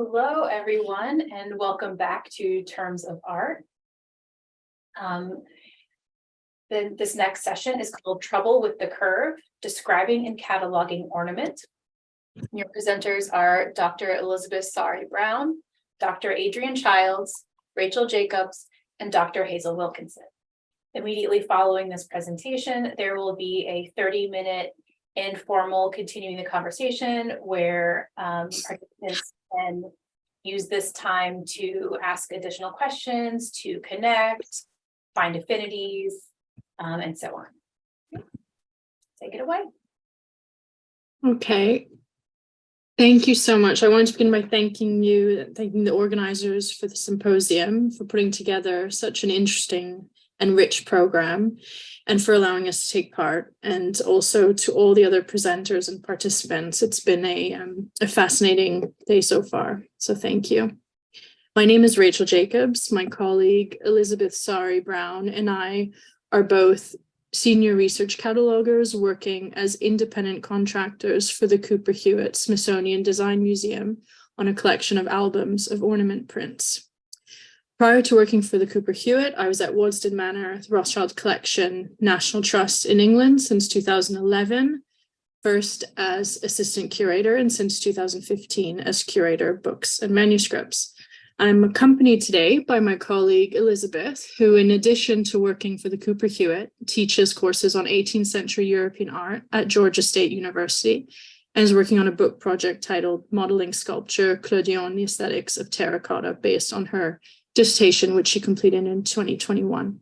Hello, everyone, and welcome back to Terms of Art. This next session is called Trouble with the Curve, Describing and Cataloging Ornament. Your presenters are Dr. Elizabeth Saari Browne, Dr. Adrienne Childs, Rachel Jacobs, and Dr. Hazel Wilkinson. Immediately following this presentation, there will be a 30-minute informal continuing the conversation where participants can use this time to ask additional questions, to connect, find affinities, and so on. Take it away. Okay. Thank you so much. I wanted to begin by thanking the organizers for the symposium, for putting together such an interesting and rich program, and for allowing us to take part, and also to all the other presenters and participants. It's been a fascinating day so far, so thank you. My name is Rachel Jacobs. My colleague Elizabeth Saari Browne and I are both senior research catalogers working as independent contractors for the Cooper Hewitt Smithsonian Design Museum on a collection of albums of ornament prints. Prior to working for the Cooper Hewitt, I was at Waddesdon Manor, the Rothschild Collection National Trust in England since 2011, first as assistant curator and since 2015 as curator of books and manuscripts. I'm accompanied today by my colleague Elizabeth, who in addition to working for the Cooper Hewitt, teaches courses on 18th century European art at Georgia State University and is working on a book project titled Modeling Sculpture, Clodion, the Aesthetics of Terracotta, based on her dissertation, which she completed in 2021.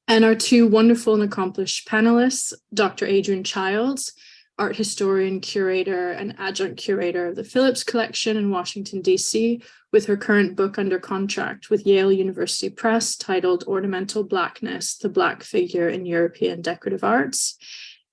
And our two wonderful and accomplished panelists, Dr. Adrienne Childs, art historian, curator, and adjunct curator of the Phillips Collection in Washington, D.C., with her current book under contract with Yale University Press titled Ornamental Blackness, the Black Figure in European Decorative Arts,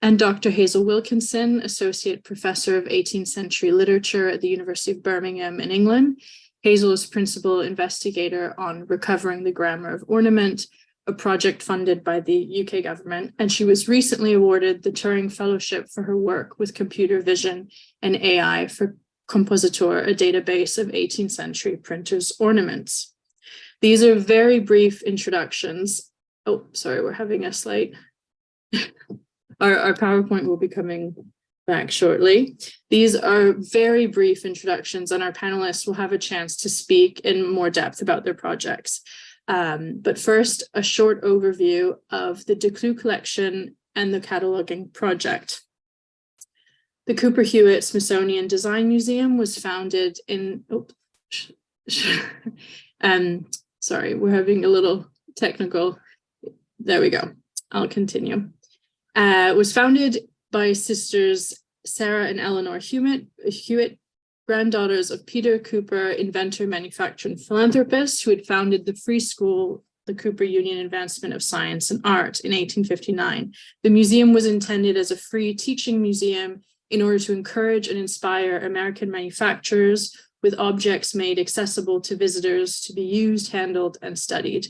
and Dr. Hazel Wilkinson, associate professor of 18th century literature at the University of Birmingham in England. Hazel is principal investigator on Recovering the Grammar of Ornament, a project funded by the UK government, and she was recently awarded the Turing Fellowship for her work with computer vision and AI for Compositor, a database of 18th century printers' ornaments. These are very brief introductions. Oh, sorry, we're having a slight. Our PowerPoint will be coming back shortly. These are very brief introductions, and our panelists will have a chance to speak in more depth about their projects. But first, a short overview of the Declue collection and the cataloging project. The Cooper Hewitt Smithsonian Design Museum was founded in, sorry, we're having a little technical, there we go, I'll continue. Was founded by sisters Sarah and Eleanor Hewitt, granddaughters of Peter Cooper, inventor, manufacturer, and philanthropist, who had founded the free school, the Cooper Union Advancement of Science and Art in 1859. The museum was intended as a free teaching museum in order to encourage and inspire American manufacturers with objects made accessible to visitors to be used, handled, and studied,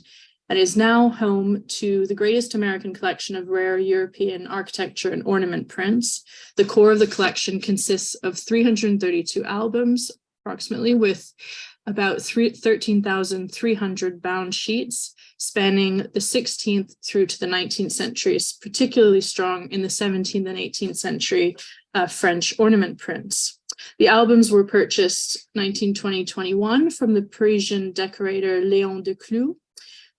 and is now home to the greatest American collection of rare European architecture and ornament prints. The core of the collection consists of 332 albums, approximately, with about 13,300 bound sheets, spanning the 16th through to the 19th centuries, particularly strong in the 17th and 18th century French ornament prints. The albums were purchased 1920-21 from the Parisian decorator Léon Declue.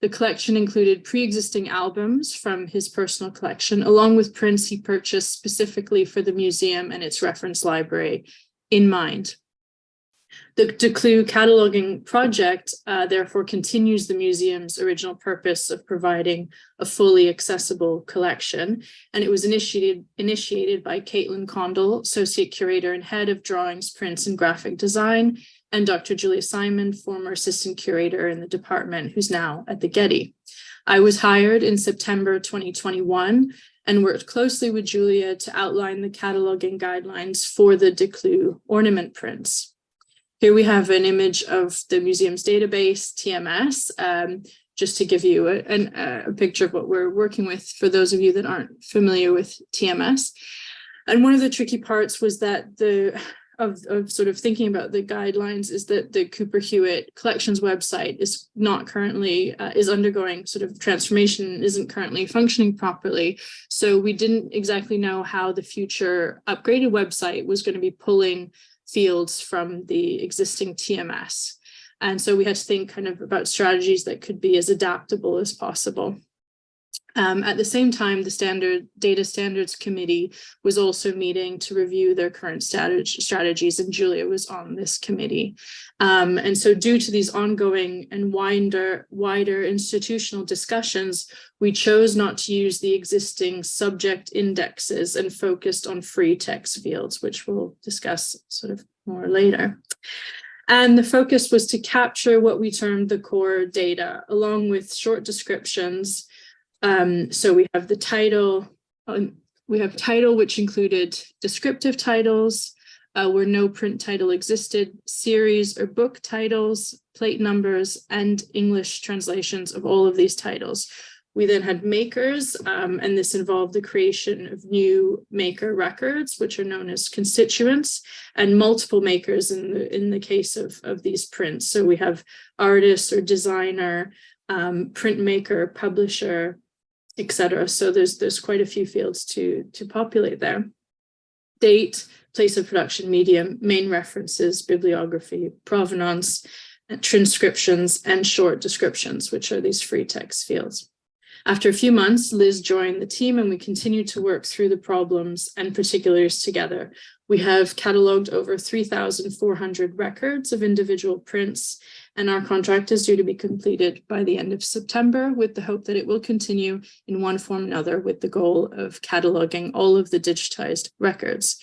The collection included pre-existing albums from his personal collection, along with prints he purchased specifically for the museum and its reference library in mind. The Declue cataloging project, therefore, continues the museum's original purpose of providing a fully accessible collection, and it was initiated by Caitlin Condell, associate curator and head of drawings, prints, and graphic design, and Dr. Julia Simon, former assistant curator in the department, who's now at the Getty. I was hired in September 2021 and worked closely with Julia to outline the cataloging guidelines for the Declue ornament prints. Here we have an image of the museum's database, TMS, just to give you a picture of what we're working with for those of you that aren't familiar with TMS. And one of the tricky parts was that of sort of thinking about the guidelines is that the Cooper Hewitt collections website is not currently, is undergoing sort of transformation, isn't currently functioning properly. So we didn't exactly know how the future upgraded website was going to be pulling fields from the existing TMS. And so we had to think kind of about strategies that could be as adaptable as possible. At the same time, the Data Standards Committee was also meeting to review their current strategies, and Julia was on this committee. And so due to these ongoing and wider institutional discussions, we chose not to use the existing subject indexes and focused on free text fields, which we'll discuss sort of more later. And the focus was to capture what we termed the core data, along with short descriptions. So we have the title, which included descriptive titles, where no print title existed, series or book titles, plate numbers, and English translations of all of these titles. We then had makers, and this involved the creation of new maker records, which are known as constituents, and multiple makers in the case of these prints. So we have artist or designer, printmaker, publisher, etc. So there's quite a few fields to populate there. Date, place of production, medium, main references, bibliography, provenance, transcriptions, and short descriptions, which are these free text fields. After a few months, Liz joined the team and we continued to work through the problems and particulars together. We have catalogued over 3,400 records of individual prints, and our contract is due to be completed by the end of September, with the hope that it will continue in one form or another, with the goal of cataloging all of the digitized records.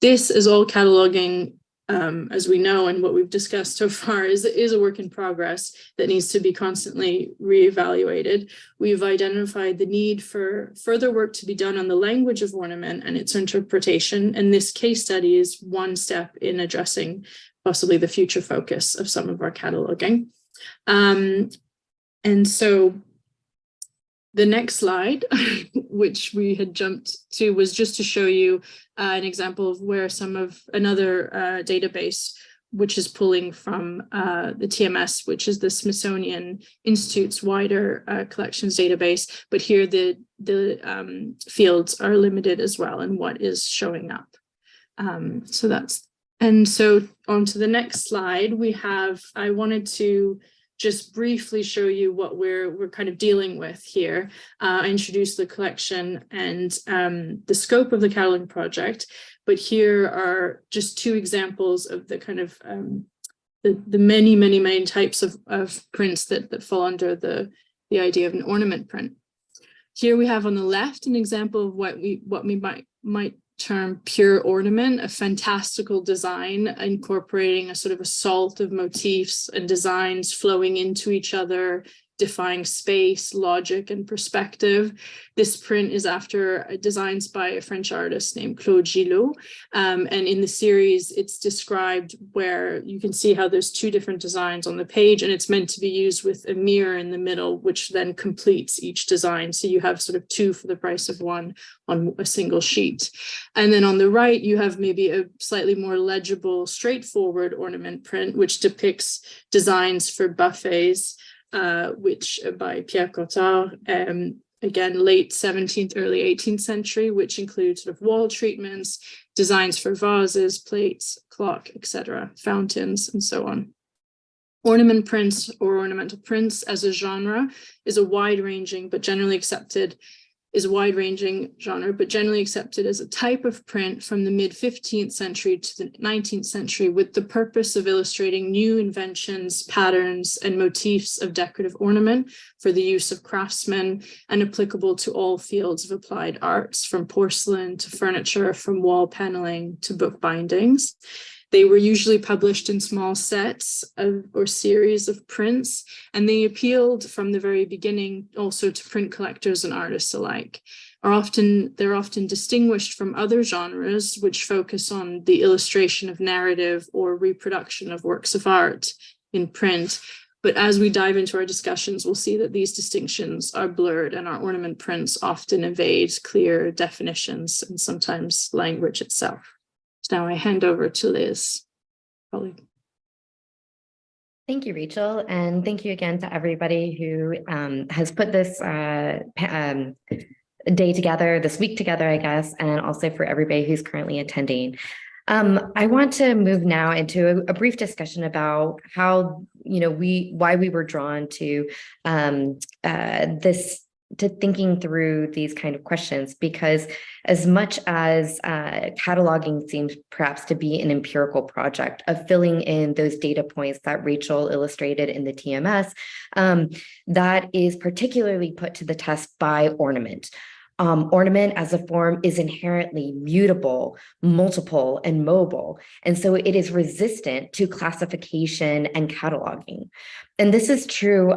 This is all cataloging, as we know, and what we've discussed so far is a work in progress that needs to be constantly reevaluated. We've identified the need for further work to be done on the language of ornament and its interpretation, and this case study is one step in addressing possibly the future focus of some of our cataloging. And so the next slide, which we had jumped to, was just to show you an example of where another database, which is pulling from the TMS, which is the Smithsonian Institute's wider collections database. But here the fields are limited as well in what is showing up. So on to the next slide, I wanted to just briefly show you what we're kind of dealing with here. I introduced the collection and the scope of the cataloging project, but here are just two examples of the kind of the many types of prints that fall under the idea of an ornament print. Here we have on the left an example of what we might term pure ornament, a fantastical design incorporating a sort of assault of motifs and designs flowing into each other, defying space, logic, and perspective. This print is after designs by a French artist named Claude Gillot. And in the series, it's described where you can see how there's two different designs on the page, and it's meant to be used with a mirror in the middle, which then completes each design. So you have sort of two for the price of one on a single sheet. And then on the right, you have maybe a slightly more legible, straightforward ornament print, which depicts designs for buffets, which by Pierre Cottard, again, late 17th, early 18th century, which include sort of wall treatments, designs for vases, plates, clock, etc., fountains, and so on. Ornament prints or ornamental prints as a genre is a wide-ranging but generally accepted genre, but generally accepted as a type of print from the mid-15th century to the 19th century with the purpose of illustrating new inventions, patterns, and motifs of decorative ornament for the use of craftsmen and applicable to all fields of applied arts, from porcelain to furniture, from wall paneling to book bindings. They were usually published in small sets or series of prints, and they appealed from the very beginning also to print collectors and artists alike. They're often distinguished from other genres which focus on the illustration of narrative or reproduction of works of art in print. But as we dive into our discussions, we'll see that these distinctions are blurred, and our ornament prints often evade clear definitions and sometimes language itself. So now I hand over to Liz. Probably. Thank you, Rachel, and thank you again to everybody who has put this day together, this week together, I guess, and also for everybody who's currently attending. I want to move now into a brief discussion about how, why we were drawn to to thinking through these kind of questions, because as much as cataloging seems perhaps to be an empirical project of filling in those data points that Rachel illustrated in the TMS, that is particularly put to the test by ornament. Ornament as a form is inherently mutable, multiple, and mobile. And so it is resistant to classification and cataloging. And this is true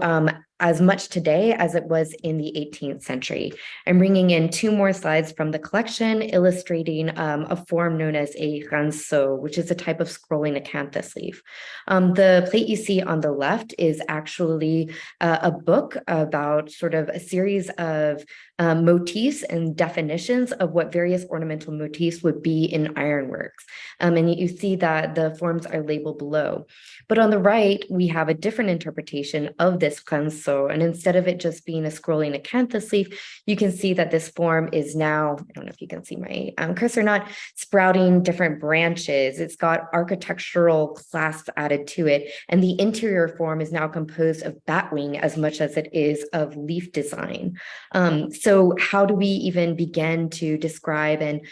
as much today as it was in the 18th century. I'm bringing in two more slides from the collection illustrating a form known as a ranceau, which is a type of scrolling acanthus leaf. The plate you see on the left is actually a book about sort of a series of motifs and definitions of what various ornamental motifs would be in ironworks. And you see that the forms are labeled below. But on the right, we have a different interpretation of this ranceau. And instead of it just being a scrolling acanthus leaf, you can see that this form is now, I don't know if you can see my cursor or not, sprouting different branches. It's got architectural clasps added to it. And the interior form is now composed of batwing as much as it is of leaf design. So how do we even begin to describe and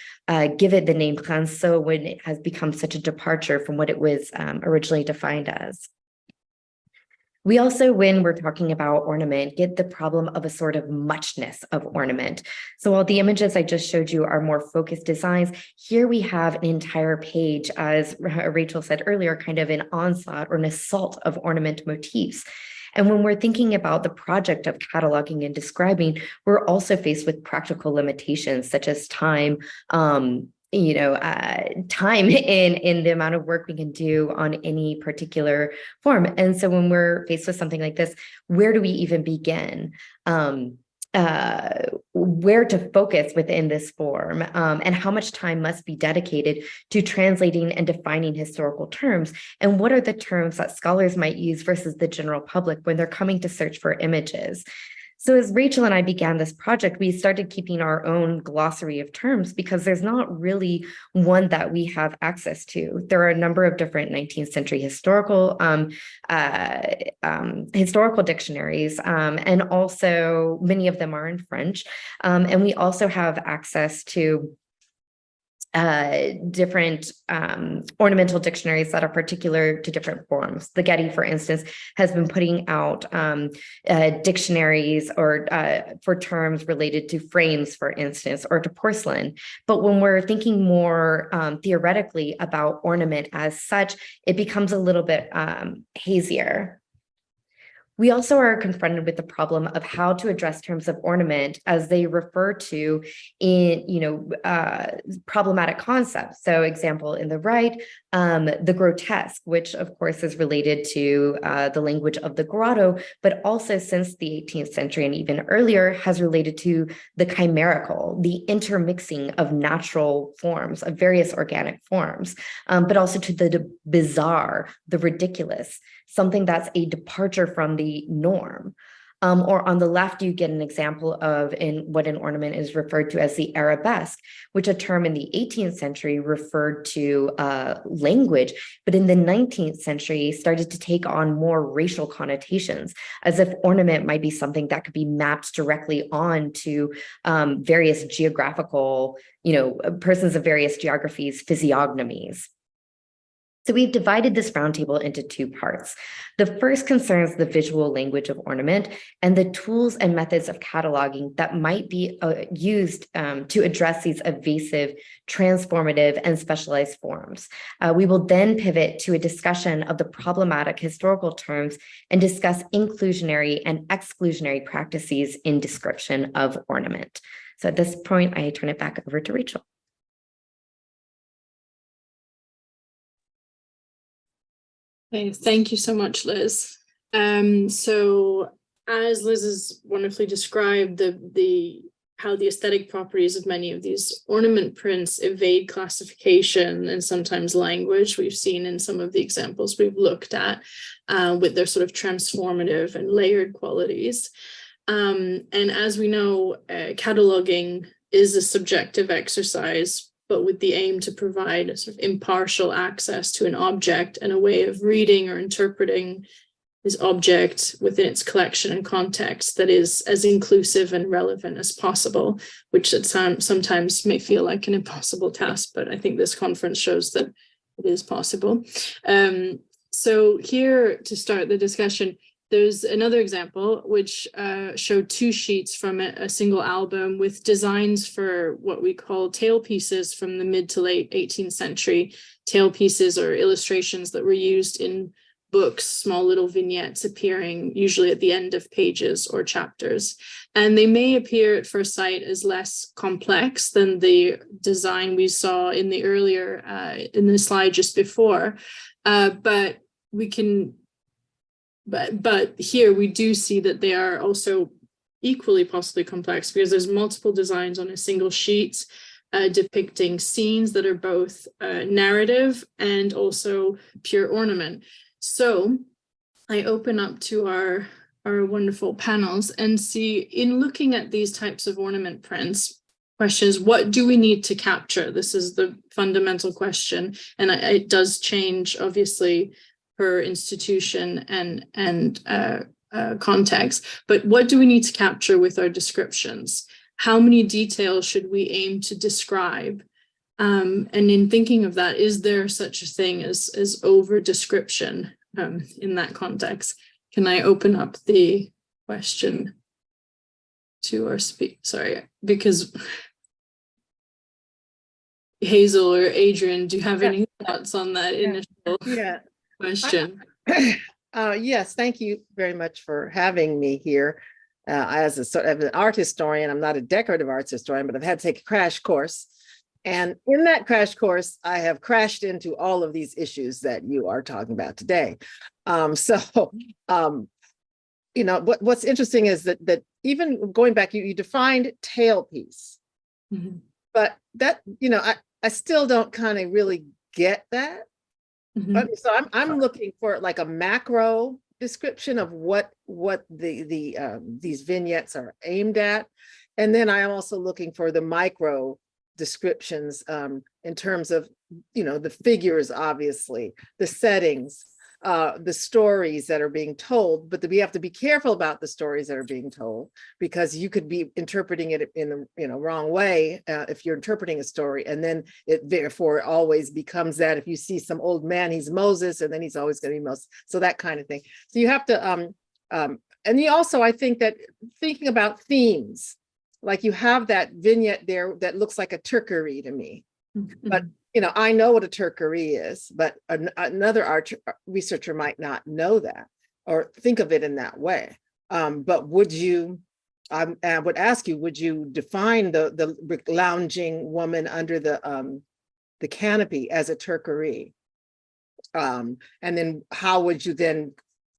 give it the name ranceau when it has become such a departure from what it was originally defined as? We also, when we're talking about ornament, get the problem of a sort of muchness of ornament. So while the images I just showed you are more focused designs, here we have an entire page, as Rachel said earlier, kind of an onslaught or an assault of ornament motifs. And when we're thinking about the project of cataloging and describing, we're also faced with practical limitations such as time, time in the amount of work we can do on any particular form. And so when we're faced with something like this, where do we even begin? Where to focus within this form, and how much time must be dedicated to translating and defining historical terms, and what are the terms that scholars might use versus the general public when they're coming to search for images. So as Rachel and I began this project, we started keeping our own glossary of terms because there's not really one that we have access to. There are a number of different 19th century historical dictionaries, and also many of them are in French. And we also have access to different ornamental dictionaries that are particular to different forms. The Getty, for instance, has been putting out dictionaries or for terms related to frames, for instance, or to porcelain. But when we're thinking more theoretically about ornament as such, it becomes a little bit hazier. We also are confronted with the problem of how to address terms of ornament as they refer to problematic concepts. So example in the right, the grotesque, which of course is related to the language of the grotto, but also since the 18th century and even earlier has related to the chimerical, the intermixing of natural forms, of various organic forms, but also to the bizarre, the ridiculous, something that's a departure from the norm. Or on the left, you get an example of what an ornament is referred to as the arabesque, which a term in the 18th century referred to language, but in the 19th century started to take on more racial connotations, as if ornament might be something that could be mapped directly onto various geographical, persons of various geographies, physiognomies. So we've divided this roundtable into two parts. The first concerns the visual language of ornament and the tools and methods of cataloging that might be used to address these evasive, transformative, and specialized forms. We will then pivot to a discussion of the problematic historical terms and discuss inclusionary and exclusionary practices in description of ornament. So at this point, I turn it back over to Rachel. Okay, thank you so much, Liz. So as Liz has wonderfully described, the how the aesthetic properties of many of these ornament prints evade classification and sometimes language. We've seen in some of the examples we've looked at with their sort of transformative and layered qualities. And as we know, cataloging is a subjective exercise, but with the aim to provide a sort of impartial access to an object and a way of reading or interpreting this object within its collection and context that is as inclusive and relevant as possible, which at sometimes may feel like an impossible task, but I think this conference shows that it is possible. So here, to start the discussion, there's another example which showed 2 sheets from a single album with designs for what we call tailpieces from the mid to late 18th century. Tailpieces or illustrations that were used in books, small little vignettes appearing usually at the end of pages or chapters. And they may appear at first sight as less complex than the design we saw in the earlier, in the slide just before. But here we do see that they are also equally possibly complex because there's multiple designs on a single sheet depicting scenes that are both narrative and also pure ornament. So I open up to our wonderful panels and see, in looking at these types of ornament prints, questions, what do we need to capture? This is the fundamental question, and it does change obviously per institution and context, but what do we need to capture with our descriptions? How many details should we aim to describe? And in thinking of that, is there such a thing as over description in that context? Can I open up the question to our sorry, because Hazel or Adrienne, do you have any thoughts on that initial question? Yes, thank you very much for having me here. As a sort of an art historian, I'm not a decorative arts historian, but I've had to take a crash course. And in that crash course, I have crashed into all of these issues that you are talking about today. You know, what's interesting is that even going back, you defined tailpiece, but that, you know, I still don't kind of really get that. So I'm looking for like a macro description of what these vignettes are aimed at, and then I am also looking for the micro descriptions in terms of, you know, the figures, obviously, the settings, the stories that are being told, but we have to be careful about the stories that are being told, because you could be interpreting it in the wrong way if you're interpreting a story, and then it therefore always becomes that if you see some old man, he's Moses, and then he's always going to be Moses, so that kind of thing. So you have to and you also, I think that thinking about themes, like you have that vignette there that looks like a turquerie to me, but you know, I know what a turquerie is, but another art researcher might not know that or think of it in that way. But would you, I would ask you, would you define the lounging woman under the canopy as a turquerie? And then how would you then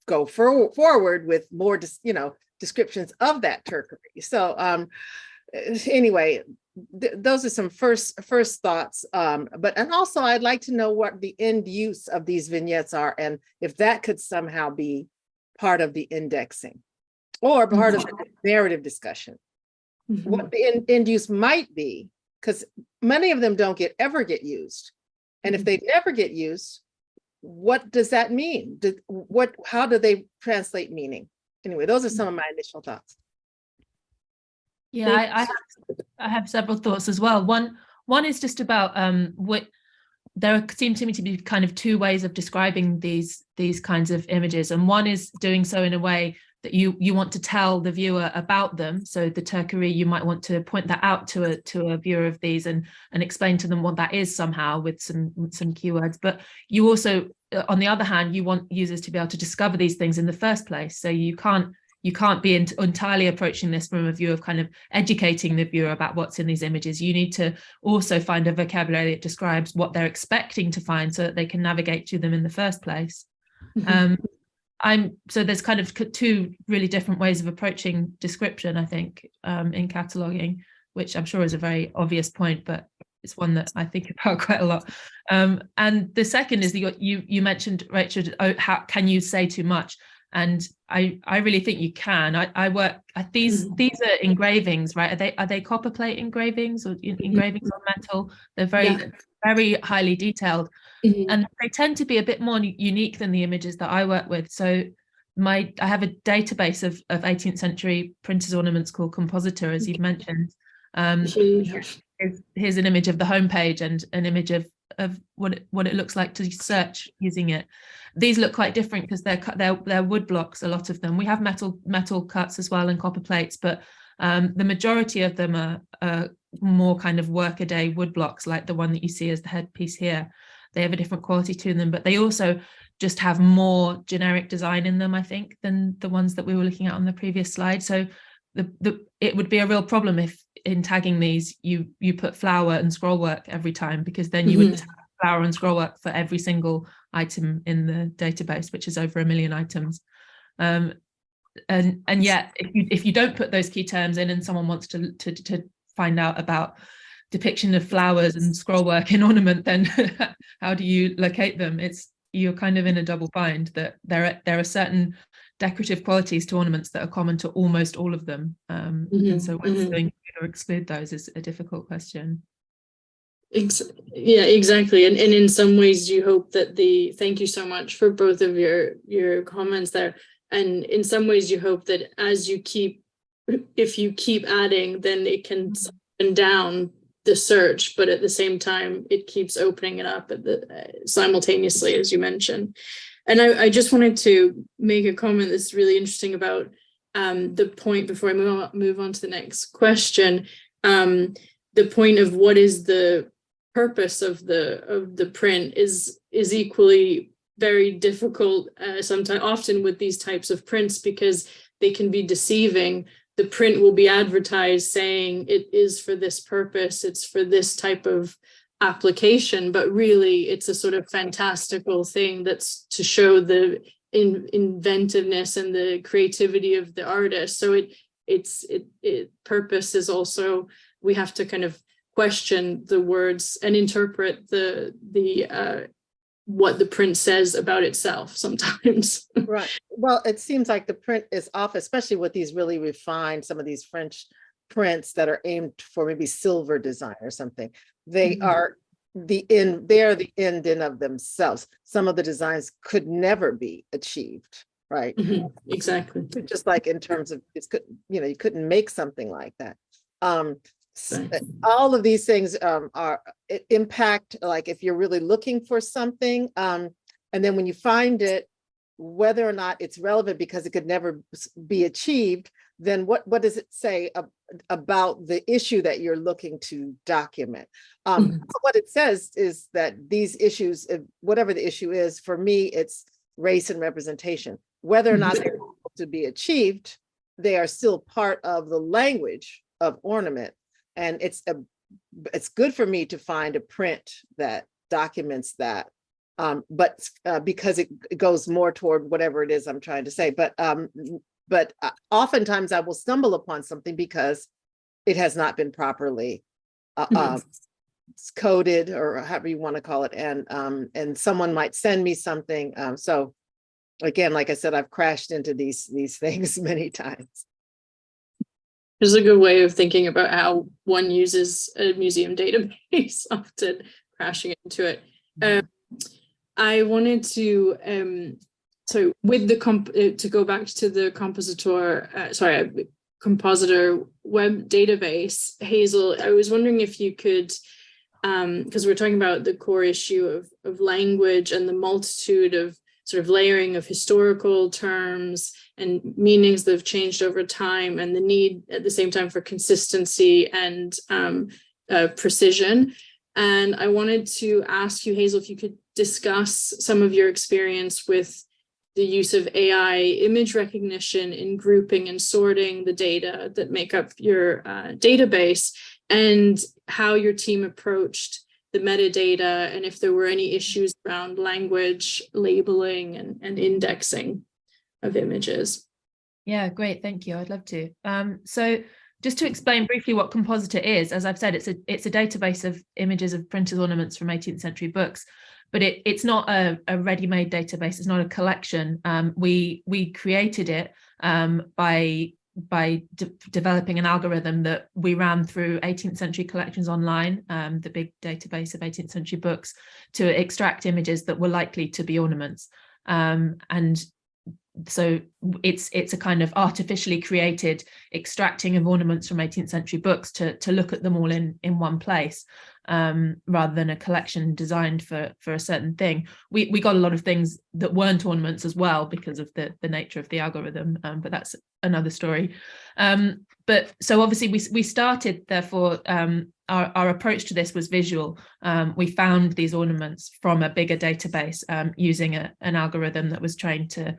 go forward with more, descriptions of that turquerie? So anyway, those are some first thoughts. And also I'd like to know what the end use of these vignettes are, and if that could somehow be part of the indexing or part of the narrative discussion. What the end use might be, because many of them don't ever get used. And if they never get used, what does that mean? How do they translate meaning? Anyway, those are some of my initial thoughts. Yeah, I have several thoughts as well. One is just about what there seem to me to be kind of 2 ways of describing these kinds of images, and one is doing so in a way that you want to tell the viewer about them. So the turquerie, you might want to point that out to a viewer of these and explain to them what that is somehow with some keywords. But you also, on the other hand, you want users to be able to discover these things in the first place. So you can't be entirely approaching this from a view of kind of educating the viewer about what's in these images. You need to also find a vocabulary that describes what they're expecting to find so that they can navigate to them in the first place. so there's kind of two really different ways of approaching description, I think, in cataloging, which I'm sure is a very obvious point, but it's one that I think about quite a lot. And the second is that you mentioned, Rachel, how can you say too much? And I really think you can. I work at these are engravings, right? Are they copper plate engravings or engravings on metal? They're very highly detailed. And they tend to be a bit more unique than the images that I work with. So I have a database of 18th century printers ornaments called Compositor, as you've mentioned. Here's an image of the homepage and an image of what it looks like to search using it. These look quite different because they're wood blocks, a lot of them. We have metal cuts as well and copper plates, but the majority of them are more kind of workaday wood blocks, like the one that you see as the headpiece here. They have a different quality to them, but they also just have more generic design in them, I think, than the ones that we were looking at on the previous slide. So it would be a real problem if in tagging these you put flower and scroll work every time, because then you would have flower and scroll work for every single item in the database, which is over 1 million items. And yet if you don't put those key terms in and someone wants to find out about depiction of flowers and scroll work in ornament, then how do you locate them? You're kind of in a double bind that there are certain decorative qualities to ornaments that are common to almost all of them. And so whether to include or exclude those is a difficult question. Yeah, exactly. And in some ways you hope that thank you so much for both of your comments there. And in some ways you hope that if you keep adding, then it can soften down the search, but at the same time it keeps opening it up simultaneously, as you mentioned. And I just wanted to make a comment that's really interesting about the point before I move on to the next question. The point of what is the purpose of the print is equally very difficult often with these types of prints, because they can be deceiving. The print will be advertised saying it is for this purpose, it's for this type of application, but really it's a sort of fantastical thing that's to show the inventiveness and the creativity of the artist. So its purpose is also, we have to kind of question the words and interpret the what the print says about itself sometimes. Right. Well, it seems like the print is off, especially with these really refined, some of these French prints that are aimed for maybe silver design or something. They are they're the end in of themselves. Some of the designs could never be achieved, right? Exactly. Just like in terms of, you couldn't make something like that. All of these things impact, like if you're really looking for something, and then when you find it, whether or not it's relevant because it could never be achieved, then what does it say about the issue that you're looking to document? What it says is that these issues, whatever the issue is, for me, it's race and representation. Whether or not they're able to be achieved, they are still part of the language of ornament. And it's good for me to find a print that documents that, but because it goes more toward whatever it is I'm trying to say. But oftentimes I will stumble upon something because it has not been properly coded, or however you want to call it, and someone might send me something. So again, like I said, I've crashed into these things many times. There's a good way of thinking about how one uses a museum database, often crashing into it. I wanted to, so with the to go back to the compositor web database, Hazel, I was wondering if you could, because we're talking about the core issue of language and the multitude of sort of layering of historical terms and meanings that have changed over time, and the need at the same time for consistency and precision. And I wanted to ask you, Hazel, if you could discuss some of your experience with the use of AI image recognition in grouping and sorting the data that make up your database, and how your team approached the metadata, and if there were any issues around language, labeling, and indexing. of images. Yeah, great. Thank you. I'd love to. So just to explain briefly what Compositor is, as I've said, it's a database of images of printers' ornaments from 18th century books, but it's not a ready-made database. It's not a collection. We created it by developing an algorithm that we ran through 18th century collections online, the big database of 18th century books, to extract images that were likely to be ornaments. And so it's a kind of artificially created extracting of ornaments from 18th century books to look at them all in one place, rather than a collection designed for a certain thing. We got a lot of things that weren't ornaments as well because of the nature of the algorithm, but that's another story. But so obviously we started, therefore, our approach to this was visual. We found these ornaments from a bigger database using an algorithm that was trained to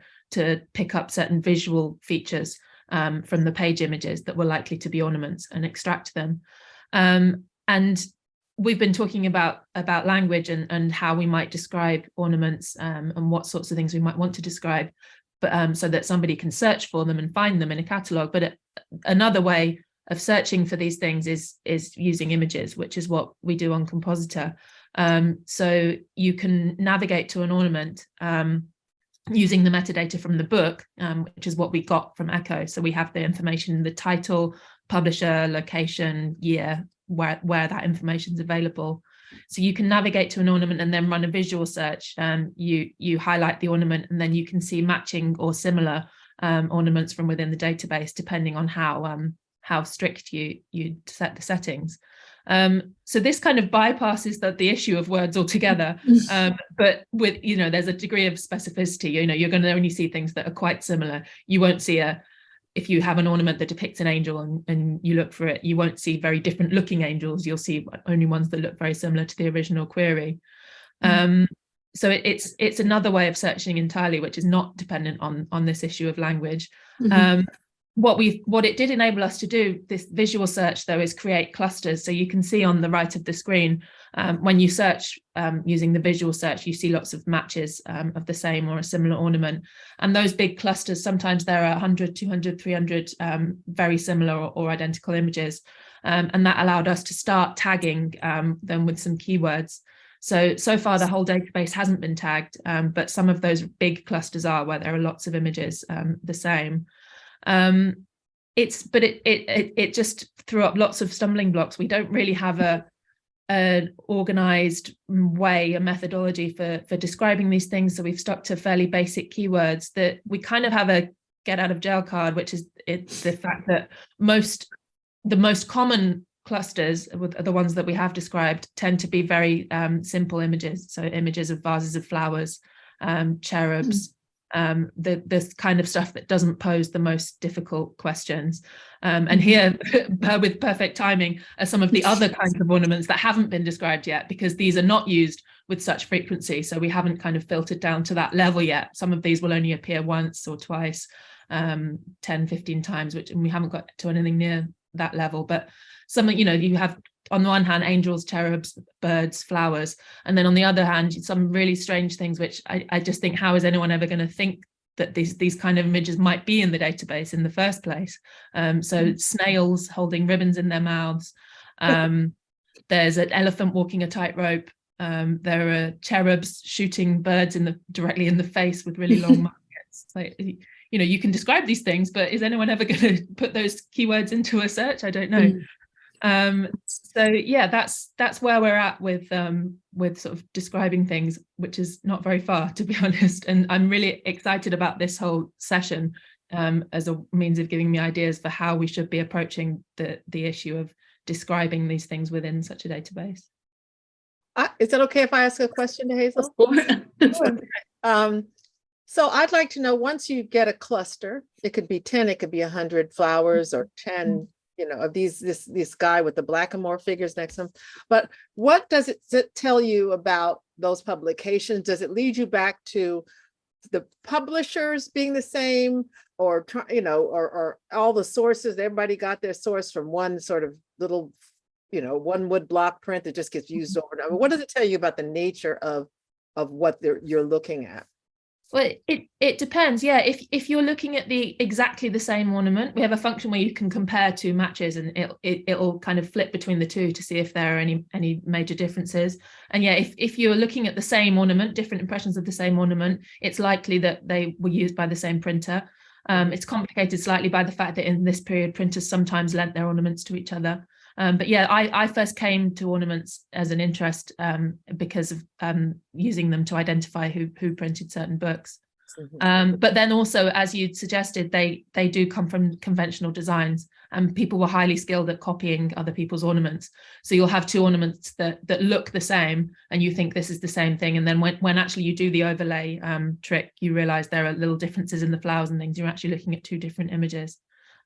pick up certain visual features from the page images that were likely to be ornaments and extract them. And we've been talking about language and how we might describe ornaments and what sorts of things we might want to describe, but so that somebody can search for them and find them in a catalogue. But another way of searching for these things is using images, which is what we do on Compositor. So you can navigate to an ornament using the metadata from the book, which is what we got from Echo. So we have the information, the title, publisher, location, year, where that information is available. So you can navigate to an ornament and then run a visual search. You highlight the ornament and then you can see matching or similar ornaments from within the database, depending on how strict you set the settings. So this kind of bypasses the issue of words altogether, but with, there's a degree of specificity. You're going to only see things that are quite similar. You won't see if you have an ornament that depicts an angel and you look for it, you won't see very different looking angels. You'll see only ones that look very similar to the original query. So it's another way of searching entirely, which is not dependent on this issue of language. What it did enable us to do, this visual search, though, is create clusters. So you can see on the right of the screen, when you search using the visual search, you see lots of matches of the same or a similar ornament. And those big clusters, sometimes there are 100, 200, 300 very similar or identical images. And that allowed us to start tagging them with some keywords. So far, the whole database hasn't been tagged, but some of those big clusters are, where there are lots of images the same. It just threw up lots of stumbling blocks. We don't really have an organized way, a methodology for describing these things. So we've stuck to fairly basic keywords that we kind of have a get out of jail card, which is the fact that the most common clusters, the ones that we have described, tend to be very simple images. So images of vases of flowers, cherubs, this kind of stuff that doesn't pose the most difficult questions. And here, with perfect timing, are some of the other kinds of ornaments that haven't been described yet, because these are not used with such frequency. So we haven't kind of filtered down to that level yet. Some of these will only appear once or twice, 10, 15 times, and we haven't got to anything near that level. But some, you have, on the one hand, angels, cherubs, birds, flowers, and then on the other hand, some really strange things, which I just think, how is anyone ever going to think that these kind of images might be in the database in the first place? So snails holding ribbons in their mouths. There's an elephant walking a tightrope. There are cherubs shooting birds directly in the face with really long muskets. Like, you can describe these things, but is anyone ever going to put those keywords into a search? I don't know. So yeah, that's where we're at with sort of describing things, which is not very far, to be honest. And I'm really excited about this whole session as a means of giving me ideas for how we should be approaching the issue of describing these things within such a database. Is that okay if I ask a question to Hazel? So I'd like to know, once you get a cluster, it could be 10, it could be 100 flowers, or 10, of this guy with the blackamoor figures next to him. But what does it tell you about those publications? Does it lead you back to the publishers being the same, or or all the sources? Everybody got their source from one sort of little, one wood block print that just gets used over and over. What does it tell you about the nature of what you're looking at? Well, it depends. Yeah, if you're looking at exactly the same ornament, we have a function where you can compare two matches, and it'll kind of flip between the two to see if there are any major differences. And yeah, if you're looking at the same ornament, different impressions of the same ornament, it's likely that they were used by the same printer. It's complicated slightly by the fact that in this period, printers sometimes lent their ornaments to each other. But yeah, I first came to ornaments as an interest because of using them to identify who printed certain books. But then also, as you suggested, they do come from conventional designs, and people were highly skilled at copying other people's ornaments. So you'll have two ornaments that look the same, and you think this is the same thing. And then when actually you do the overlay trick, you realize there are little differences in the flowers and things. You're actually looking at two different images.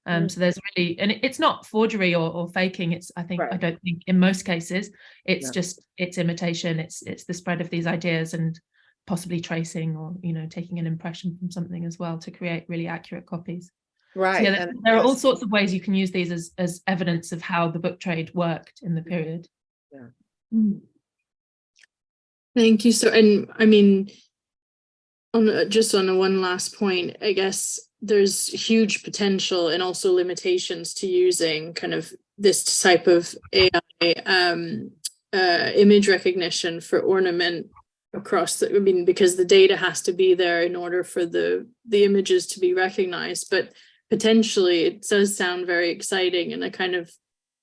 So there's really, and it's not forgery or faking. It's, I don't think in most cases, it's just, it's imitation. It's the spread of these ideas and possibly tracing or, taking an impression from something as well to create really accurate copies. Right. So yeah, there are all sorts of ways you can use these as evidence of how the book trade worked in the period. Yeah. Thank you. So, and I mean, on a one last point, I guess there's huge potential and also limitations to using kind of this type of AI image recognition for ornament across because the data has to be there in order for the images to be recognized. But potentially it does sound very exciting and a kind of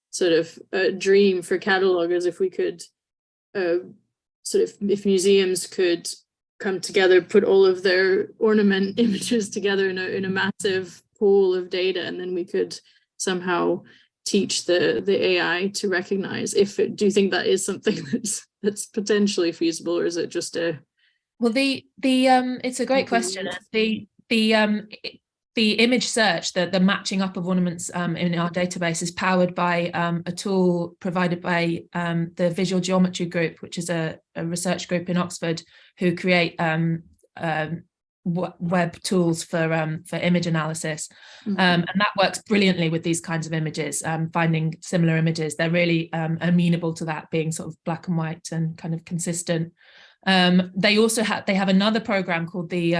sort of a dream for catalogers if we could if museums could come together, put all of their ornament images together in a massive pool of data, and then we could somehow teach the AI to recognize. Do you think that is something that's potentially feasible, or is it just a? Well, it's a great question. The image search, the matching up of ornaments in our database is powered by a tool provided by the Visual Geometry Group, which is a research group in Oxford who create web tools for image analysis. And that works brilliantly with these kinds of images, finding similar images. They're really amenable to that being sort of black and white and kind of consistent. They also have another program called the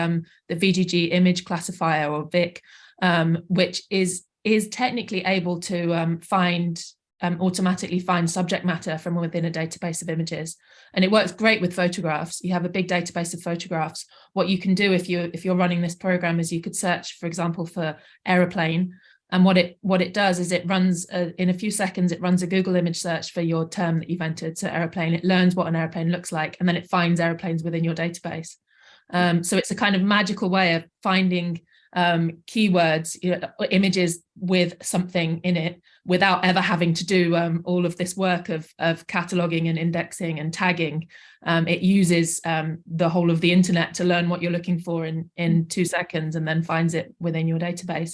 VGG Image Classifier, or VIC, which is technically able to automatically find subject matter from within a database of images, and it works great with photographs. You have a big database of photographs. What you can do if you're running this program is you could search, for example, for aeroplane. And what it does is it runs in a few seconds, it runs a Google image search for your term that you've entered. So aeroplane, it learns what an aeroplane looks like, and then it finds aeroplanes within your database. So it's a kind of magical way of finding keywords, images with something in it, without ever having to do all of this work of cataloging and indexing and tagging. It uses the whole of the internet to learn what you're looking for in 2 seconds, and then finds it within your database.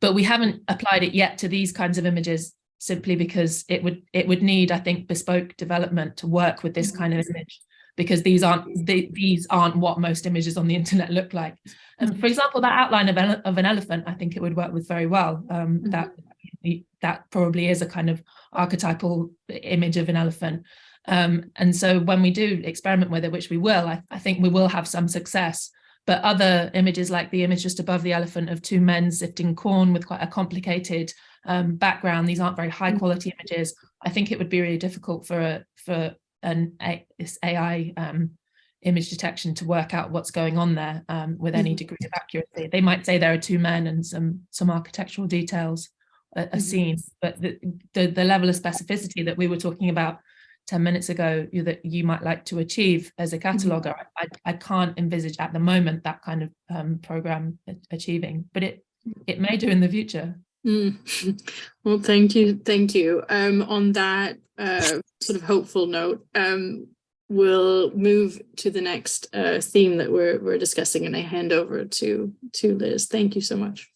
But we haven't applied it yet to these kinds of images, simply because it would need, I think, bespoke development to work with this kind of image, because these aren't what most images on the internet look like. And for example, that outline of an elephant, I think it would work with very well. That probably is a kind of archetypal image of an elephant. And so when we do experiment with it, which we will, I think we will have some success. But other images, like the image just above the elephant of two men sifting corn with quite a complicated background, these aren't very high quality images. I think it would be really difficult for this AI image detection to work out what's going on there with any degree of accuracy. They might say there are two men and some architectural details are seen, but the level of specificity that we were talking about 10 minutes ago that you might like to achieve as a cataloger, I can't envisage at the moment that kind of program achieving, but it may do in the future. Well, thank you. On that sort of hopeful note, we'll move to the next theme that we're discussing, and I hand over to Liz. Thank you so much.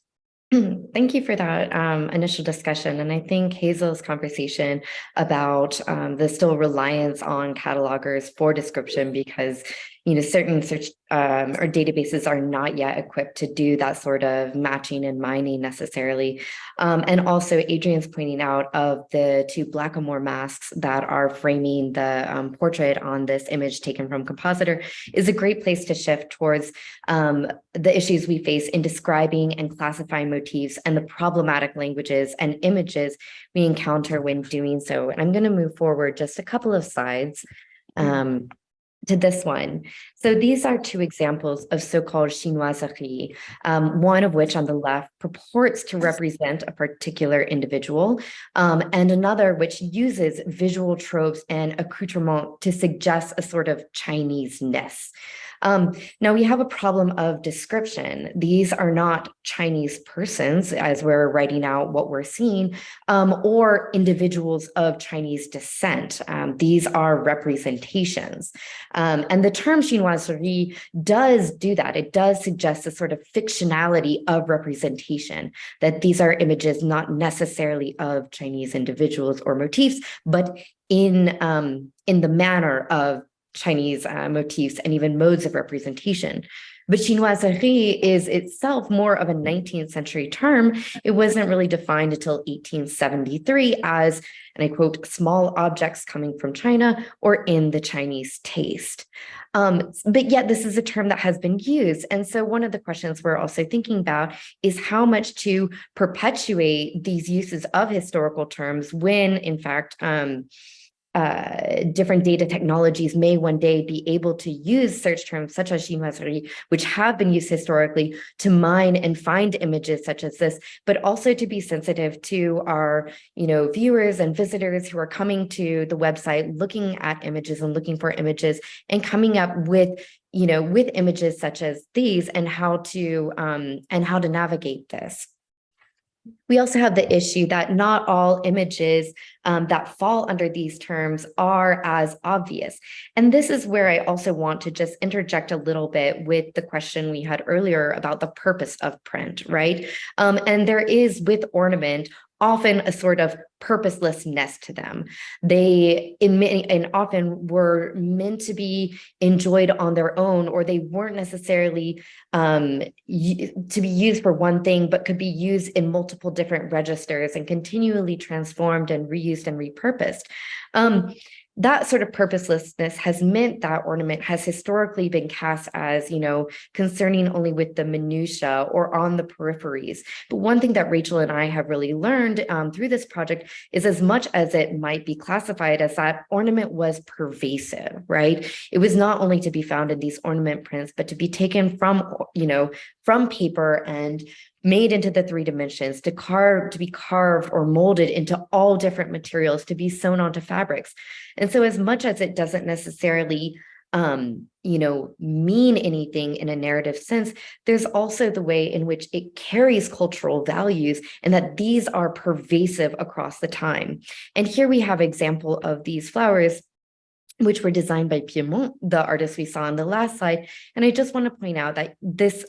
Thank you for that initial discussion. And I think Hazel's conversation about the still reliance on catalogers for description, because, certain search or databases are not yet equipped to do that sort of matching and mining necessarily. And also Adrienne's pointing out of the two blackamoor masks that are framing the portrait on this image taken from Compositor is a great place to shift towards the issues we face in describing and classifying motifs and the problematic languages and images we encounter when doing so. And I'm going to move forward just a couple of slides to this one. So these are two examples of so-called chinoiserie, one of which on the left purports to represent a particular individual, and another which uses visual tropes and accoutrement to suggest a sort of Chinese-ness. Now we have a problem of description. These are not Chinese persons as we're writing out what we're seeing, or individuals of Chinese descent. These are representations. And the term chinoiserie does do that. It does suggest a sort of fictionality of representation, that these are images not necessarily of Chinese individuals or motifs, but in the manner of Chinese motifs and even modes of representation. But chinoiserie is itself more of a 19th century term. It wasn't really defined until 1873 as, and I quote, small objects coming from China or in the Chinese taste. But yet this is a term that has been used. And so one of the questions we're also thinking about is how much to perpetuate these uses of historical terms when, in fact, different data technologies may one day be able to use search terms such as chinoiserie, which have been used historically, to mine and find images such as this, but also to be sensitive to our, viewers and visitors who are coming to the website, looking at images and looking for images and coming up with images such as these and how to navigate this. We also have the issue that not all images that fall under these terms are as obvious. And this is where I also want to just interject a little bit with the question we had earlier about the purpose of print, right? And there is with ornament often a sort of purposelessness to them. They often were meant to be enjoyed on their own, or they weren't necessarily to be used for one thing, but could be used in multiple different registers and continually transformed and reused and repurposed. That sort of purposelessness has meant that ornament has historically been cast as, concerning only with the minutiae or on the peripheries. But one thing that Rachel and I have really learned through this project is, as much as it might be classified as that, ornament was pervasive, right? It was not only to be found in these ornament prints, but to be taken from paper and made into the 3 dimensions, to be carved or molded into all different materials, to be sewn onto fabrics. And so as much as it doesn't necessarily, mean anything in a narrative sense, there's also the way in which it carries cultural values and that these are pervasive across the time. And here we have example of these flowers, which were designed by Piedmont, the artist we saw on the last slide. And I just want to point out that this